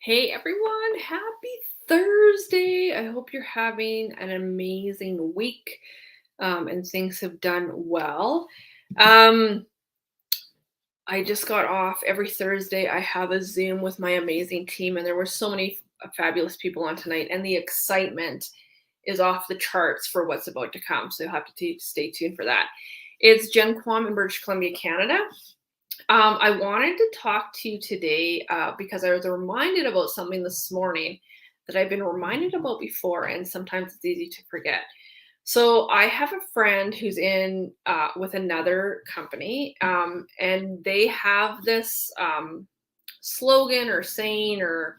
Hey everyone, happy Thursday. I hope you're having an amazing week and things have done well. Um, I just got off every Thursday. I have a Zoom with my amazing team, and there were so many fabulous people on tonight, and the excitement is off the charts for what's about to come. So you'll have to stay tuned for that. It's Gen Quam in British Columbia, Canada. I wanted to talk to you today because I was reminded about something this morning that I've been reminded about before, and sometimes it's easy to forget. So I have a friend who's in with another company, and they have this slogan or saying or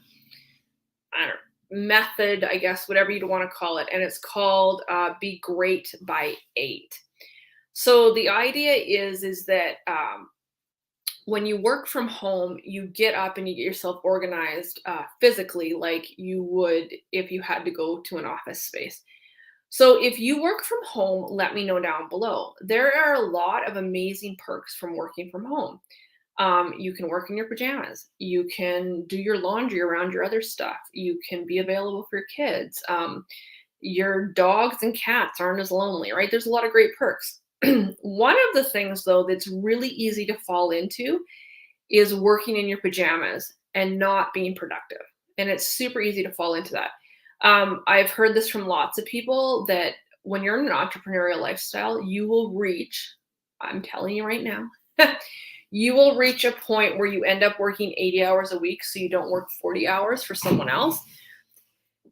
I don't know, method, I guess, whatever you'd want to call it, and it's called "Be Great by 8." So the idea is that when you work from home, you get up and you get yourself organized physically, like you would if you had to go to an office space. So, if you work from home, let me know down below. There are a lot of amazing perks from working from home. You can work in your pajamas. You can do your laundry around your other stuff. You can be available for your kids. Your dogs and cats aren't as lonely, right? There's a lot of great perks. One of the things, though, that's really easy to fall into is working in your pajamas and not being productive. And it's super easy to fall into that. I've heard this from lots of people that when you're in an entrepreneurial lifestyle, you will reach, I'm telling you right now, you will reach a point where you end up working 80 hours a week so you don't work 40 hours for someone else.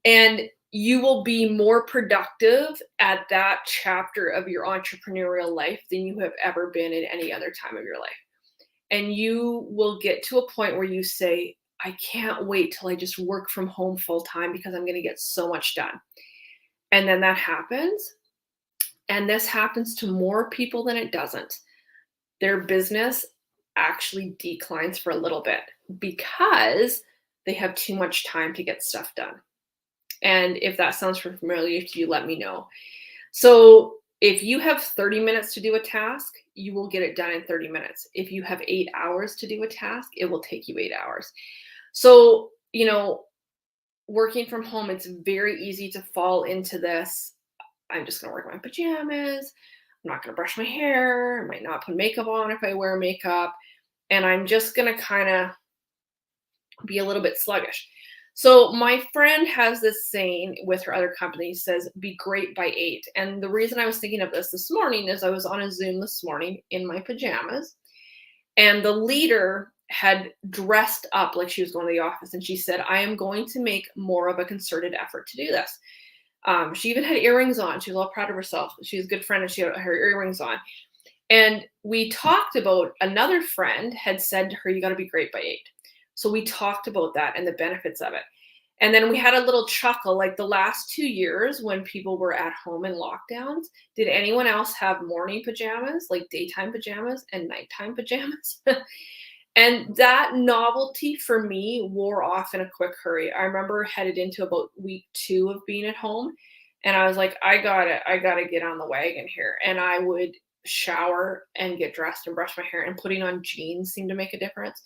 And you will be more productive at that chapter of your entrepreneurial life than you have ever been in any other time of your life. And you will get to a point where you say, I can't wait till I just work from home full time because I'm going to get so much done. And then that happens. And this happens to more people than it doesn't. Their business actually declines for a little bit because they have too much time to get stuff done. And if that sounds familiar to you, let me know. So if you have 30 minutes to do a task, you will get it done in 30 minutes. If you have 8 hours to do a task, it will take you 8 hours. So, working from home, it's very easy to fall into this. I'm just going to work in my pajamas. I'm not going to brush my hair. I might not put makeup on if I wear makeup. And I'm just going to kind of be a little bit sluggish. So my friend has this saying with her other company, says, be great by 8. And the reason I was thinking of this morning is I was on a Zoom this morning in my pajamas, and the leader had dressed up like she was going to the office. And she said, I am going to make more of a concerted effort to do this. She even had earrings on. She was all proud of herself. She's a good friend and she had her earrings on. And we talked about, another friend had said to her, you got to be great by 8. So we talked about that and the benefits of it. And then we had a little chuckle, like the last 2 years when people were at home in lockdowns, did anyone else have morning pajamas, like daytime pajamas and nighttime pajamas? And that novelty for me wore off in a quick hurry. I remember headed into about week 2 of being at home, and I was like, I gotta get on the wagon here. And I would shower and get dressed and brush my hair, and putting on jeans seemed to make a difference.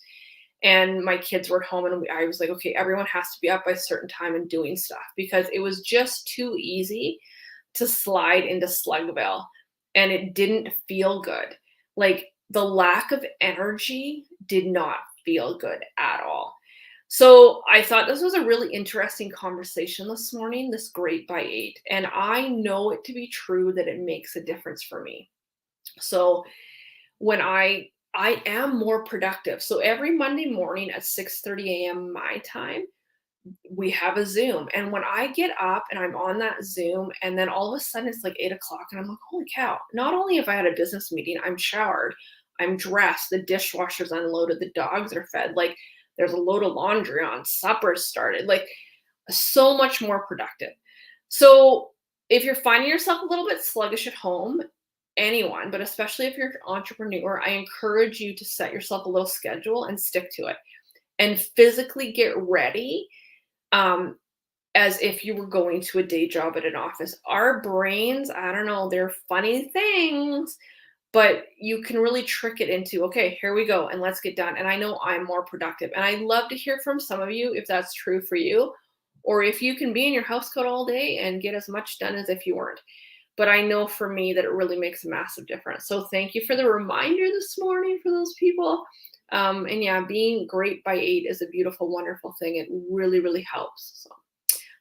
And my kids were at home, and I was like, okay, everyone has to be up by a certain time and doing stuff because it was just too easy to slide into Slugville, and it didn't feel good. Like the lack of energy did not feel good at all. So I thought this was a really interesting conversation this morning, this great by 8. And I know it to be true that it makes a difference for me. So when I am more productive. So every Monday morning at 6:30 a.m. my time, we have a Zoom. And when I get up and I'm on that Zoom, and then all of a sudden it's like 8 o'clock, and I'm like, holy cow, not only have I had a business meeting, I'm showered, I'm dressed, the dishwasher's unloaded, the dogs are fed, like there's a load of laundry on, supper's started, like so much more productive. So if you're finding yourself a little bit sluggish at home, anyone, but especially if you're an entrepreneur, I encourage you to set yourself a little schedule and stick to it and physically get ready um, as if you were going to a day job at an office. Our brains, I don't know, they're funny things. but you can really trick it into, okay, here we go, and let's get done. And I know I'm more productive. And I love to hear from some of you if that's true for you, or if you can be in your house coat all day and get as much done as if you weren't. But I know for me that it really makes a massive difference. So thank you for the reminder this morning for those people. And yeah, being great by 8 is a beautiful, wonderful thing. It really, really helps.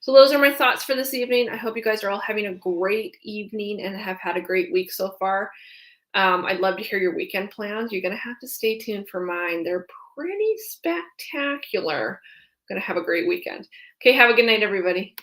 So those are my thoughts for this evening. I hope you guys are all having a great evening and have had a great week so far. I'd love to hear your weekend plans. You're going to have to stay tuned for mine. They're pretty spectacular. I'm going to have a great weekend. Okay, have a good night, everybody.